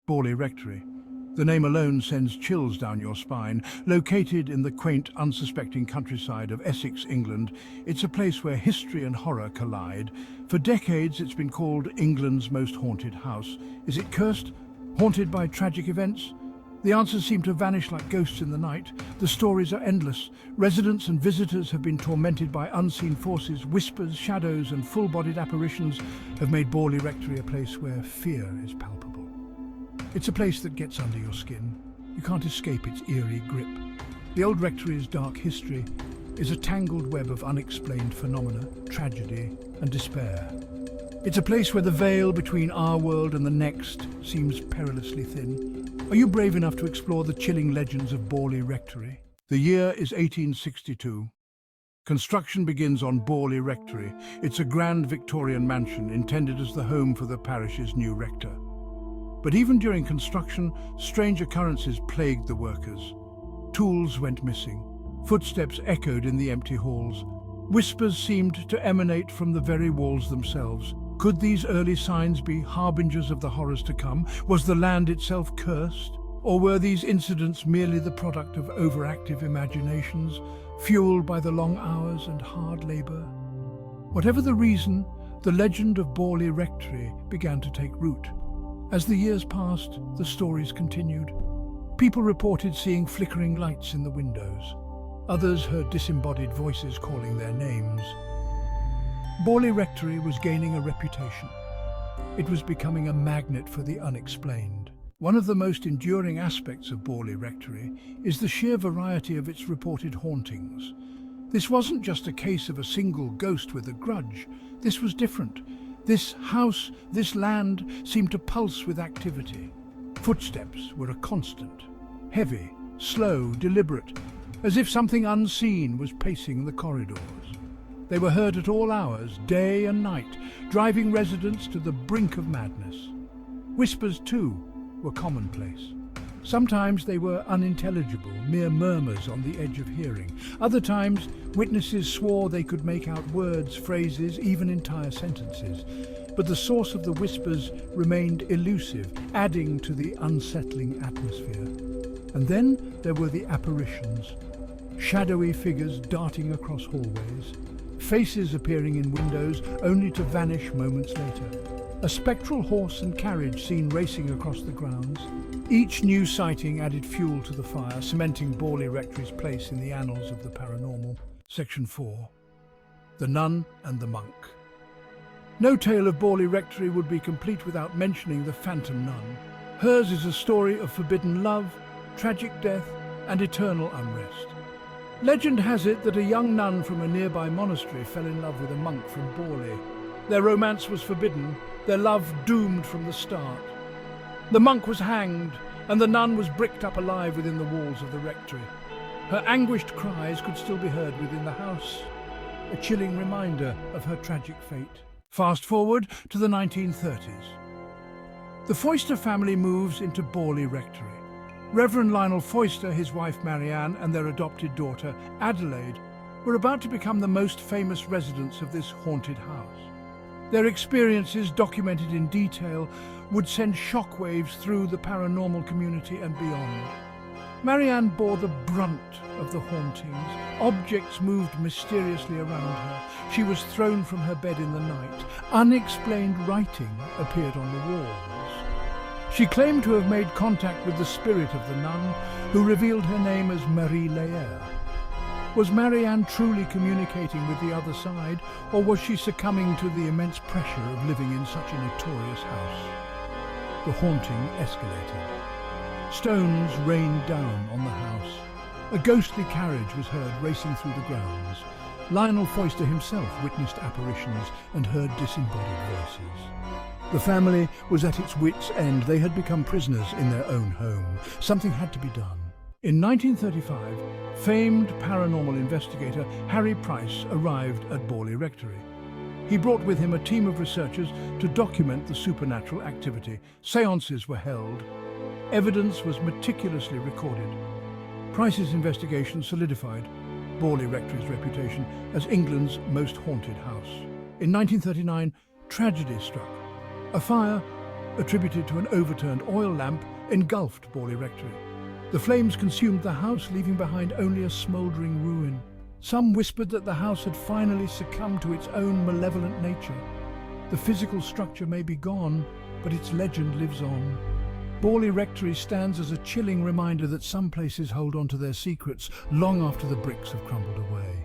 Borley Rectory. The name alone sends chills down your spine. Located in the quaint, unsuspecting countryside of Essex, England, it's a place where history and horror collide. For decades, it's been called England's most haunted house. Is it cursed? Haunted by tragic events? The answers seem to vanish like ghosts in the night. The stories are endless. Residents and visitors have been tormented by unseen forces. Whispers, shadows, and full-bodied apparitions have made Borley Rectory a place where fear is palpable. It's a place that gets under your skin. You can't escape its eerie grip. The old rectory's dark history is a tangled web of unexplained phenomena, tragedy, and despair. It's a place where the veil between our world and the next seems perilously thin. Are you brave enough to explore the chilling legends of Borley Rectory? The year is 1862. Construction begins on Borley Rectory. It's a grand Victorian mansion intended as the home for the parish's new rector. But even during construction, strange occurrences plagued the workers. Tools went missing. Footsteps echoed in the empty halls. Whispers seemed to emanate from the very walls themselves. Could these early signs be harbingers of the horrors to come? Was the land itself cursed? Or were these incidents merely the product of overactive imaginations, fueled by the long hours and hard labor? Whatever the reason, the legend of Borley Rectory began to take root. As the years passed, the stories continued. People reported seeing flickering lights in the windows. Others heard disembodied voices calling their names. Borley Rectory was gaining a reputation. It was becoming a magnet for the unexplained. One of the most enduring aspects of Borley Rectory is the sheer variety of its reported hauntings. This wasn't just a case of a single ghost with a grudge. This was different. This house, this land, seemed to pulse with activity. Footsteps were a constant, heavy, slow, deliberate, as if something unseen was pacing the corridors. They were heard at all hours, day and night, driving residents to the brink of madness. Whispers, too, were commonplace. Sometimes they were unintelligible, mere murmurs on the edge of hearing. Other times, witnesses swore they could make out words, phrases, even entire sentences. But the source of the whispers remained elusive, adding to the unsettling atmosphere. And then there were the apparitions. Shadowy figures darting across hallways, faces appearing in windows only to vanish moments later. A spectral horse and carriage seen racing across the grounds. Each new sighting added fuel to the fire, cementing Borley Rectory's place in the annals of the paranormal. Section 4. The Nun and the Monk. No tale of Borley Rectory would be complete without mentioning the Phantom Nun. Hers is a story of forbidden love, tragic death, and eternal unrest. Legend has it that a young nun from a nearby monastery fell in love with a monk from Borley. Their romance was forbidden, their love doomed from the start. The monk was hanged, and the nun was bricked up alive within the walls of the rectory. Her anguished cries could still be heard within the house, a chilling reminder of her tragic fate. Fast forward to the 1930s. The Foyster family moves into Borley Rectory. Reverend Lionel Foyster, his wife Marianne, and their adopted daughter Adelaide were about to become the most famous residents of this haunted house. Their experiences, documented in detail, would send shockwaves through the paranormal community and beyond. Marianne bore the brunt of the hauntings. Objects moved mysteriously around her. She was thrown from her bed in the night. Unexplained writing appeared on the walls. She claimed to have made contact with the spirit of the nun, who revealed her name as Marie Laer. Was Marianne truly communicating with the other side, or was she succumbing to the immense pressure of living in such a notorious house? The haunting escalated. Stones rained down on the house. A ghostly carriage was heard racing through the grounds. Lionel Foyster himself witnessed apparitions and heard disembodied voices. The family was at its wits' end. They had become prisoners in their own home. Something had to be done. In 1935, famed paranormal investigator Harry Price arrived at Borley Rectory. He brought with him a team of researchers to document the supernatural activity. Seances were held. Evidence was meticulously recorded. Price's investigation solidified Borley Rectory's reputation as England's most haunted house. In 1939, tragedy struck. A fire, attributed to an overturned oil lamp, engulfed Borley Rectory. The flames consumed the house, leaving behind only a smouldering ruin. Some whispered that the house had finally succumbed to its own malevolent nature. The physical structure may be gone, but its legend lives on. Borley Rectory stands as a chilling reminder that some places hold on to their secrets long after the bricks have crumbled away.